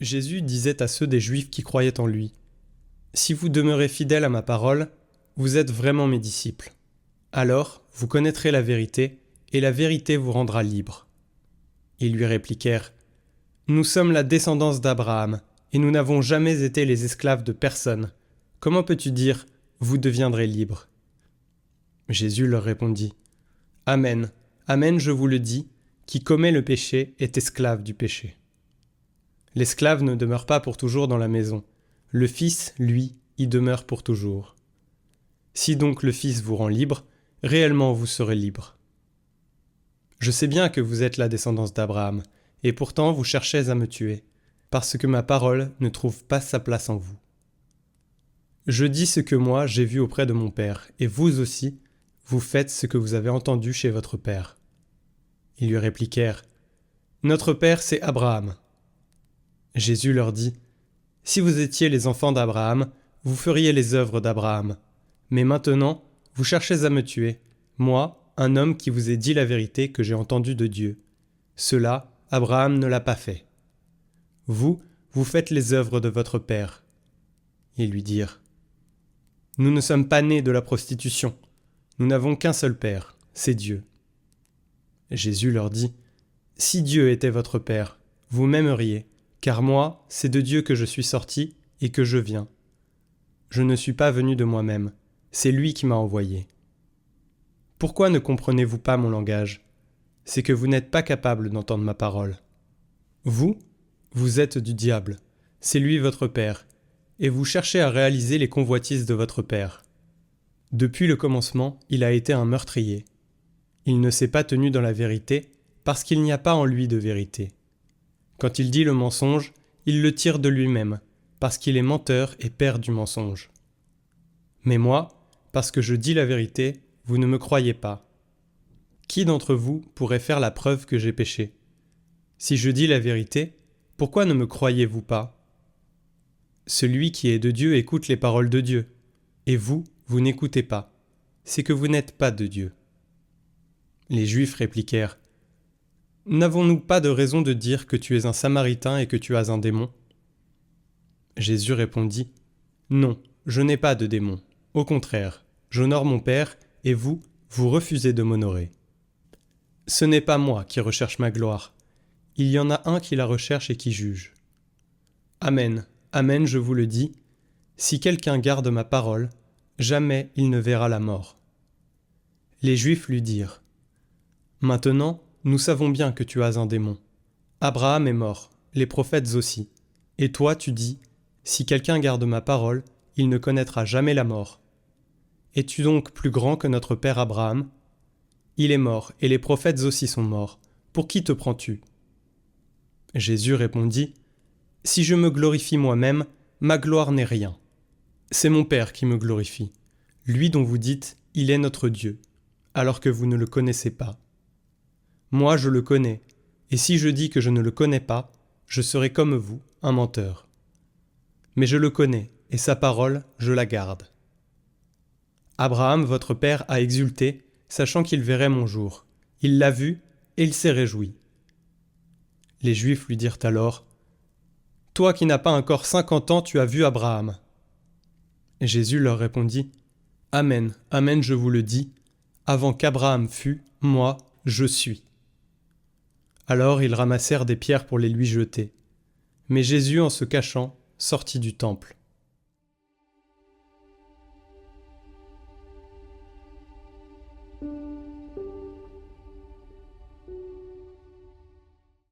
Jésus disait à ceux des Juifs qui croyaient en lui : « Si vous demeurez fidèles à ma parole, vous êtes vraiment mes disciples. Alors, vous connaîtrez la vérité, et la vérité vous rendra libres. » Ils lui répliquèrent : « Nous sommes la descendance d'Abraham, et nous n'avons jamais été les esclaves de personne. Comment peux-tu dire : vous deviendrez libres ? » Jésus leur répondit : « Amen, amen, je vous le dis, qui commet le péché est esclave du péché. L'esclave ne demeure pas pour toujours dans la maison. Le Fils, lui, y demeure pour toujours. Si donc le Fils vous rend libre, réellement vous serez libre. Je sais bien que vous êtes la descendance d'Abraham, et pourtant vous cherchez à me tuer, parce que ma parole ne trouve pas sa place en vous. Je dis ce que moi j'ai vu auprès de mon Père, et vous aussi, vous faites ce que vous avez entendu chez votre Père. » Ils lui répliquèrent : « Notre Père, c'est Abraham. » Jésus leur dit : « Si vous étiez les enfants d'Abraham, vous feriez les œuvres d'Abraham. Mais maintenant, vous cherchez à me tuer, moi, un homme qui vous ai dit la vérité que j'ai entendue de Dieu. Cela, Abraham ne l'a pas fait. Vous, vous faites les œuvres de votre père. » Ils lui dirent : « Nous ne sommes pas nés de la prostitution. Nous n'avons qu'un seul père, c'est Dieu. » Jésus leur dit : « Si Dieu était votre père, vous m'aimeriez, car moi, c'est de Dieu que je suis sorti et que je viens. Je ne suis pas venu de moi-même, c'est lui qui m'a envoyé. Pourquoi ne comprenez-vous pas mon langage ? C'est que vous n'êtes pas capable d'entendre ma parole. Vous, vous êtes du diable, c'est lui votre père, et vous cherchez à réaliser les convoitises de votre père. Depuis le commencement, il a été un meurtrier. Il ne s'est pas tenu dans la vérité, parce qu'il n'y a pas en lui de vérité. Quand il dit le mensonge, il le tire de lui-même, parce qu'il est menteur et père du mensonge. Mais moi, parce que je dis la vérité, vous ne me croyez pas. Qui d'entre vous pourrait faire la preuve que j'ai péché ? Si je dis la vérité, pourquoi ne me croyez-vous pas ? Celui qui est de Dieu écoute les paroles de Dieu, et vous, vous n'écoutez pas. C'est que vous n'êtes pas de Dieu. » Les Juifs répliquèrent : « N'avons-nous pas de raison de dire que tu es un Samaritain et que tu as un démon ? » Jésus répondit : « Non, je n'ai pas de démon. Au contraire, j'honore mon Père, et vous, vous refusez de m'honorer. Ce n'est pas moi qui recherche ma gloire. Il y en a un qui la recherche et qui juge. Amen, amen, je vous le dis, si quelqu'un garde ma parole, jamais il ne verra la mort. » Les Juifs lui dirent : « Maintenant, nous savons bien que tu as un démon. Abraham est mort, les prophètes aussi. Et toi, tu dis : si quelqu'un garde ma parole, il ne connaîtra jamais la mort. Es-tu donc plus grand que notre père Abraham ? Il est mort, et les prophètes aussi sont morts. Pour qui te prends-tu ? » Jésus répondit : « Si je me glorifie moi-même, ma gloire n'est rien. C'est mon Père qui me glorifie, lui dont vous dites : il est notre Dieu, alors que vous ne le connaissez pas. Moi, je le connais, et si je dis que je ne le connais pas, je serai comme vous, un menteur. Mais je le connais, et sa parole, je la garde. Abraham, votre père, a exulté, sachant qu'il verrait mon jour. Il l'a vu, et il s'est réjoui. » Les Juifs lui dirent alors : « Toi qui n'as pas encore 50 ans, tu as vu Abraham. » Jésus leur répondit : « Amen, amen, je vous le dis, avant qu'Abraham fût, moi, je suis. » Alors ils ramassèrent des pierres pour les lui jeter. Mais Jésus, en se cachant, sortit du temple.